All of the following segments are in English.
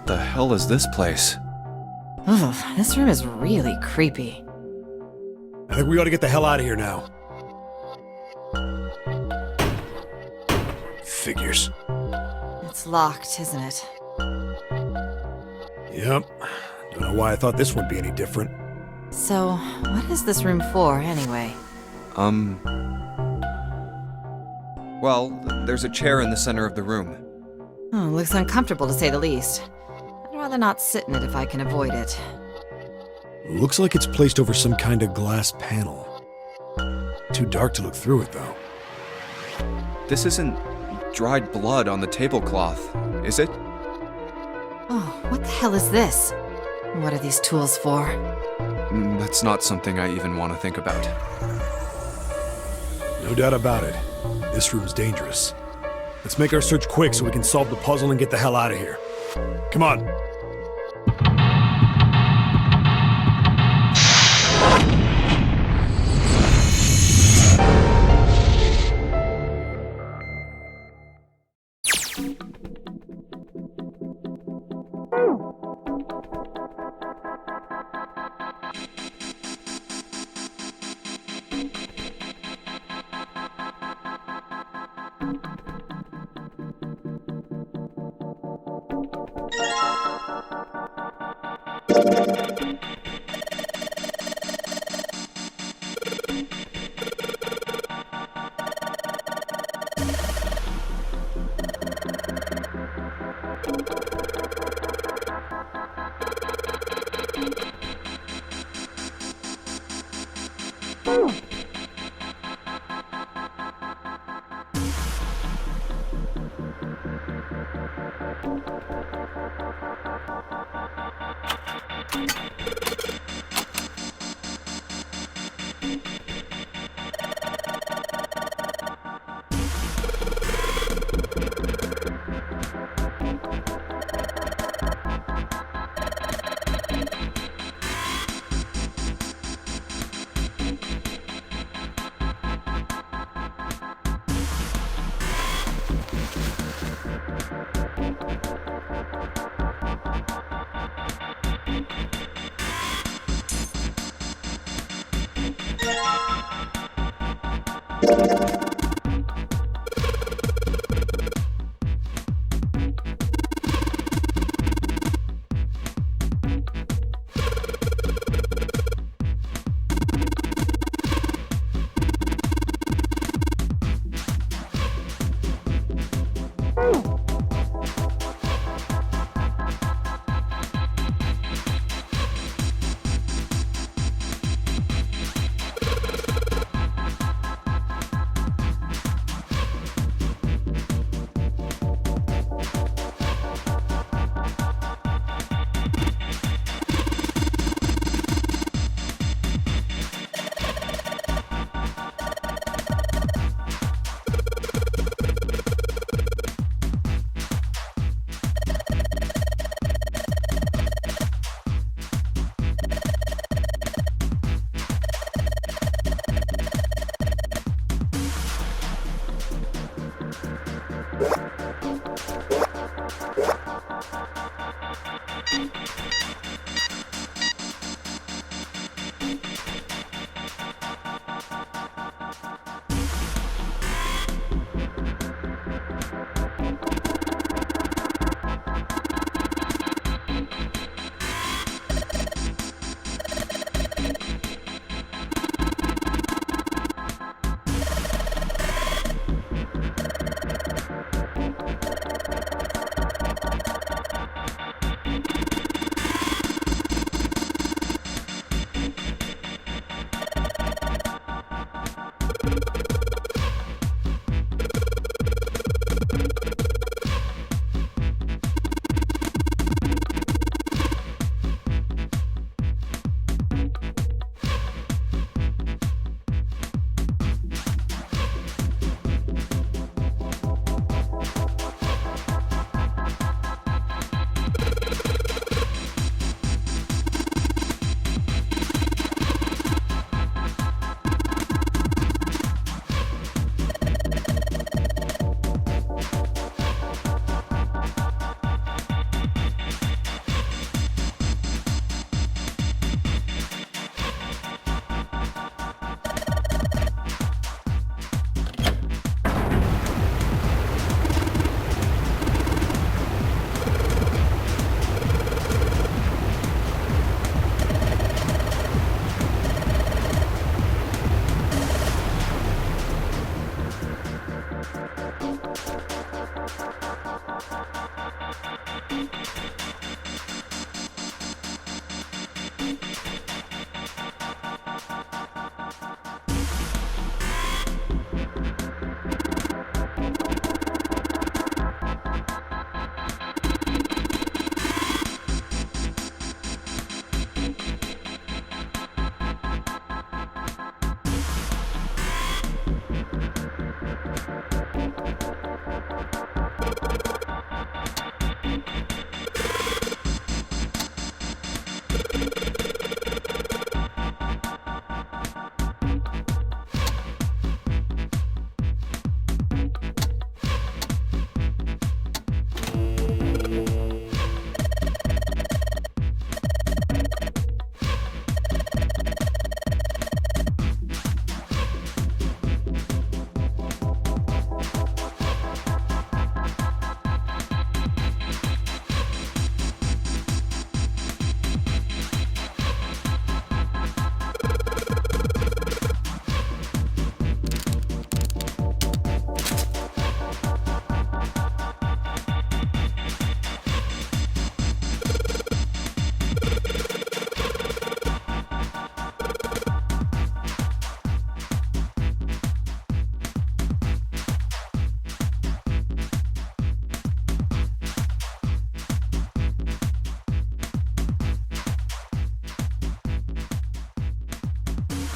What the hell is this place? Ugh, this room is really creepy. I think we ought to get the hell out of here now. Figures. It's locked, isn't it? Yep. Don't know why I thought this would be any different. So, what is this room for, anyway? Well, there's a chair in the center of the room. Oh, looks uncomfortable to say the least. I'd rather not sit in it if I can avoid it. Looks like it's placed over some kind of glass panel. Too dark to look through it, though. This isn't dried blood on the tablecloth, is it? Oh, what the hell is this? What are these tools for? That's not something I even want to think about. No doubt about it. This room's dangerous. Let's make our search quick so we can solve the puzzle and get the hell out of here. Come on.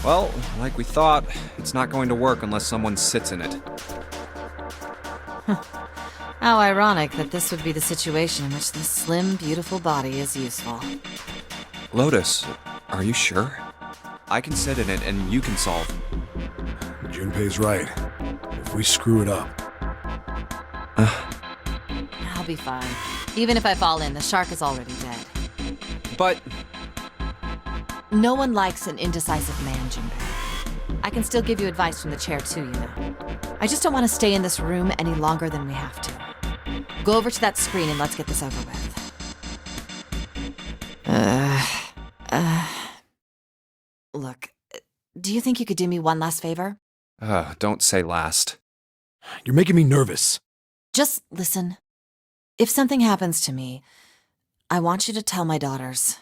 Well, like we thought, it's not going to work unless someone sits in it. How ironic that this would be the situation in which this slim, beautiful body is useful. Lotus, are you sure? I can sit in it and you can solve. Junpei's right. If we screw it up... I'll be fine. Even if I fall in, the shark is already dead. But... No one likes an indecisive man, Junpei. I can still give you advice from the chair too, you know. I just don't want to stay in this room any longer than we have to. Go over to that screen and let's get this over with. Look, do you think you could do me one last favor? Don't say last. You're making me nervous. Just listen. If something happens to me, I want you to tell my daughters.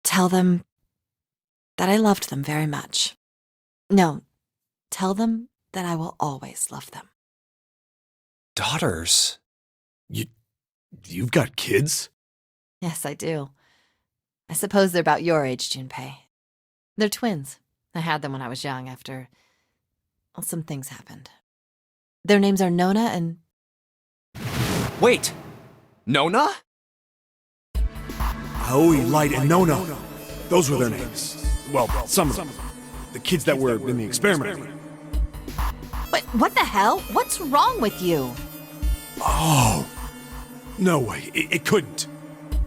Tell them that I loved them very much. No, tell them that I will always love them. Daughters? You've got kids? Yes, I do. I suppose they're about your age, Junpei. They're twins. I had them when I was young after... well, some things happened. Their names are Nona and... Wait! Nona? Aoi, Light, and Nona. Those were their names. Well, some of them. The kids that were in the experiment. But what the hell? What's wrong with you? Oh. No way. It couldn't.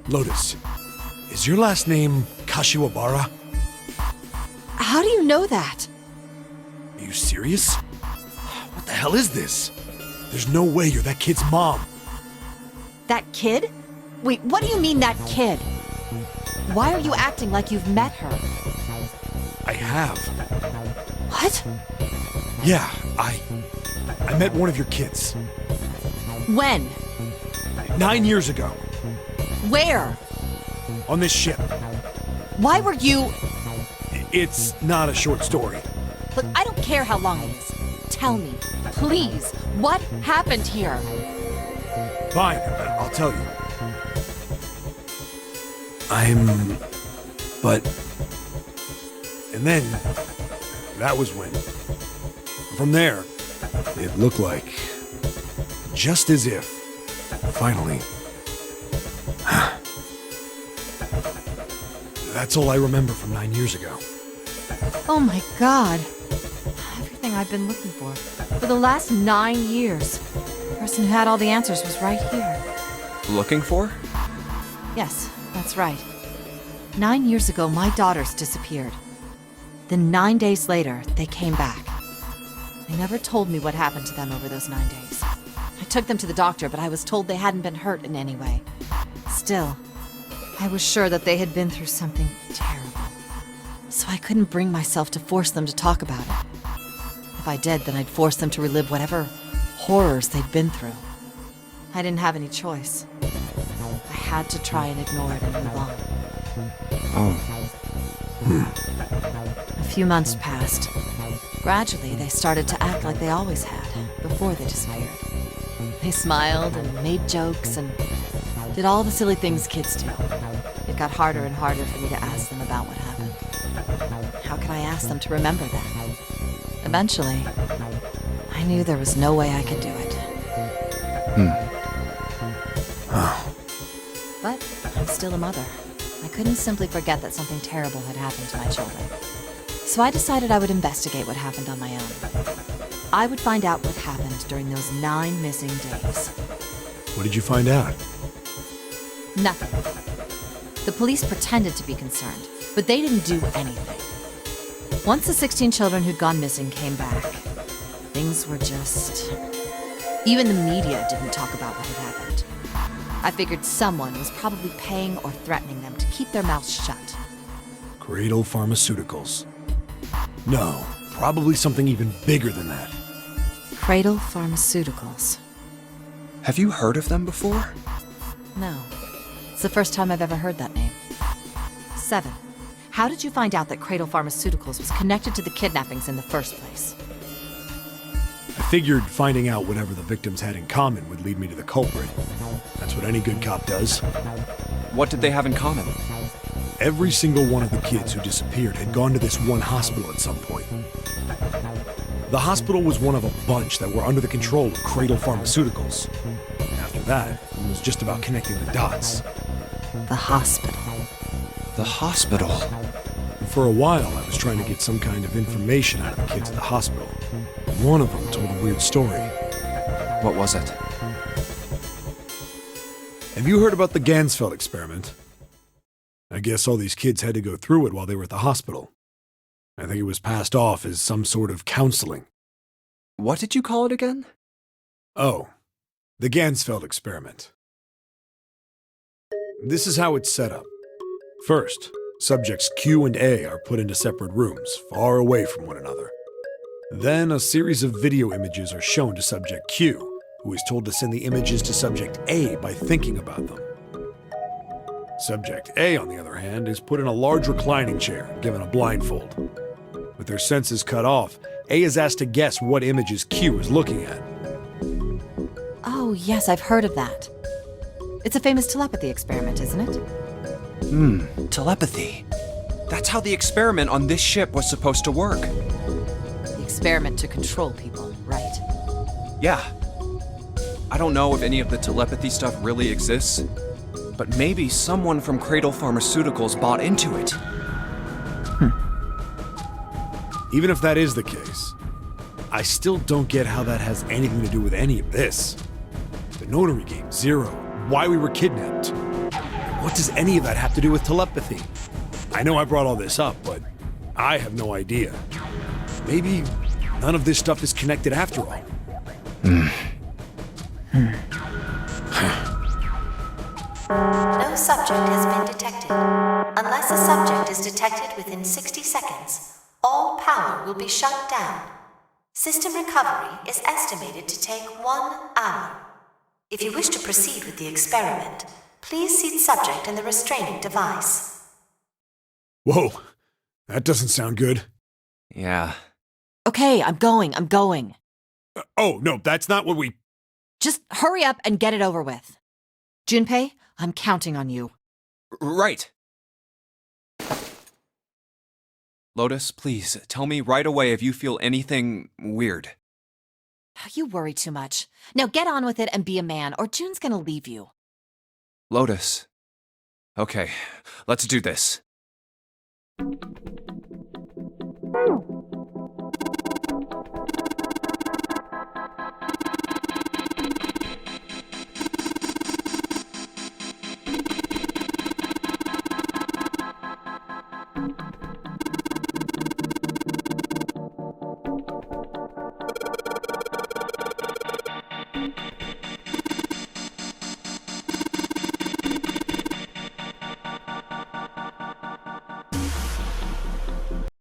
Lotus, is your last name Kashiwabara? How do you know that? Are you serious? What the hell is this? There's no way you're that kid's mom. That kid? Wait, what do you mean, that kid? Why are you acting like you've met her? I have. What? Yeah, I met one of your kids. When? 9 years ago. Where? On this ship. Why were you... It's not a short story. Look, I don't care how long it is. Tell me, please, what happened here? Fine, I'll tell you. But... And then, that was when. From there, it looked like... just as if, finally... That's all I remember from 9 years ago. Oh my God. Everything I've been looking for the last 9 years. The person who had all the answers was right here. Looking for? Yes, that's right. 9 years ago, my daughters disappeared. Then 9 days later, they came back. They never told me what happened to them over those 9 days. I took them to the doctor, but I was told they hadn't been hurt in any way. Still, I was sure that they had been through something terrible. So I couldn't bring myself to force them to talk about it. If I did, then I'd force them to relive whatever horrors they'd been through. I didn't have any choice. I had to try and ignore it and move on. A few months passed. Gradually, they started to act like they always had, before they disappeared. They smiled and made jokes and did all the silly things kids do. It got harder and harder for me to ask them about what happened. How could I ask them to remember that? Eventually, I knew there was no way I could do it. But I'm still a mother. I couldn't simply forget that something terrible had happened to my children. So I decided I would investigate what happened on my own. I would find out what happened during those 9 missing days. What did you find out? Nothing. The police pretended to be concerned, but they didn't do anything. Once the 16 children who'd gone missing came back, things were just... Even the media didn't talk about what had happened. I figured someone was probably paying or threatening them to keep their mouths shut. Cradle Pharmaceuticals. No, probably something even bigger than that. Cradle Pharmaceuticals. Have you heard of them before? No. It's the first time I've ever heard that name. 7. How did you find out that Cradle Pharmaceuticals was connected to the kidnappings in the first place? I figured finding out whatever the victims had in common would lead me to the culprit. That's what any good cop does. What did they have in common? Every single one of the kids who disappeared had gone to this one hospital at some point. The hospital was one of a bunch that were under the control of Cradle Pharmaceuticals. After that, it was just about connecting the dots. The hospital. The hospital? For a while, I was trying to get some kind of information out of the kids at the hospital. One of them told a weird story. What was it? Have you heard about the Ganzfeld experiment? I guess all these kids had to go through it while they were at the hospital. I think it was passed off as some sort of counseling. What did you call it again? Oh, the Ganzfeld experiment. This is how it's set up. First, subjects Q and A are put into separate rooms, far away from one another. Then a series of video images are shown to subject Q, who is told to send the images to subject A by thinking about them. Subject A, on the other hand, is put in a large reclining chair and given a blindfold. With their senses cut off, A is asked to guess what images Q is looking at. Oh, yes, I've heard of that. It's a famous telepathy experiment, isn't it? Telepathy. That's how the experiment on this ship was supposed to work. The experiment to control people, right? Yeah. I don't know if any of the telepathy stuff really exists, but maybe someone from Cradle Pharmaceuticals bought into it. Even if that is the case, I still don't get how that has anything to do with any of this. The Nonary Game, Zero, why we were kidnapped. What does any of that have to do with telepathy? I know I brought all this up, but I have no idea. Maybe none of this stuff is connected after all. No subject has been detected. Unless a subject is detected within 60 seconds, all power will be shut down. System recovery is estimated to take 1 hour. If you wish to proceed with the experiment, please seat subject in the restraining device. Whoa, that doesn't sound good. Yeah. Okay, I'm going. Oh, no, that's not what we... Just hurry up and get it over with. Junpei, I'm counting on you. Right. Lotus, please, tell me right away if you feel anything weird. You worry too much. Now get on with it and be a man, or June's gonna leave you. Lotus. Okay, let's do this.